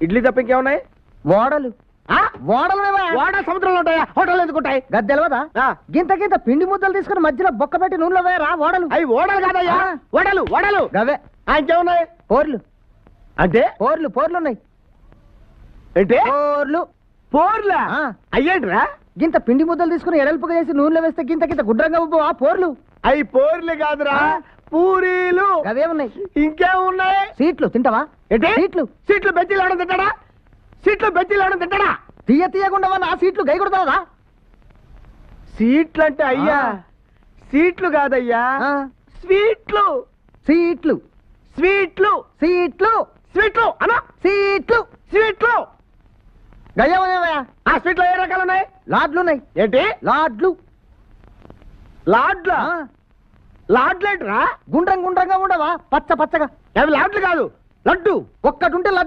ఇడ్లీ తప్ప ఇంకేమున్నాయి? ఓడలు ఓడలు వాడ సముద్రంలో ఉంటాయా? హోటల్ ఎందుకుంటాయి? గద్దెలవదా గింత గింత పిండి ముద్దలు తీసుకుని మధ్యలో బొక్క పెట్టి నూనెలో వేయరా ఓడలు. అవి ఓడలు కాదయ్యా, వడలు వడలు. గవే ఇంకేమున్నాయి? పోర్లు అంటే పోర్లున్నాయి. అంటే పోర్లు పోర్లా? అయ్యేంట్రా? గింత పిండి ముద్దలు తీసుకుని ఎడల్పుగా చేసి నూనెలో వేస్తే గింత గింత గుడ్రంగా ఉబ్బు ఆ పోర్లు. అవి పోర్లు కాదురా, పూరీలు. అవే ఉన్నాయి. ఇంకేమున్నాయి? సీట్లు తింటావా? ఏంటి సీట్లు? సీట్లు బెజ్జీలు ఆడడం తింటాడా? సీట్లు బెజ్జీలు ఆడడం తింటాడా? తీయకుండా ఆ సీట్లు గై కొడతావా? సీట్లు అంటే అయ్యా సీట్లు కాదయ్యా, స్వీట్లు. సీట్లు స్వీట్లు సీట్లు స్వీట్లు అనా? సీట్లు స్వీట్లు గయ్యమనేవయా? ఆ స్వీట్లో ఏ రకాలు ఉన్నాయి? లాడ్లున్నాయి. ఏంటి లాడ్లు? లాడ్లా? లాడ్లేంట్రా? గుండ్రంగా ఉండవా? పచ్చగా? అవి లాడ్లు కాదు, లడ్డు. ఒక్కటి ఉంటే లడ్డు.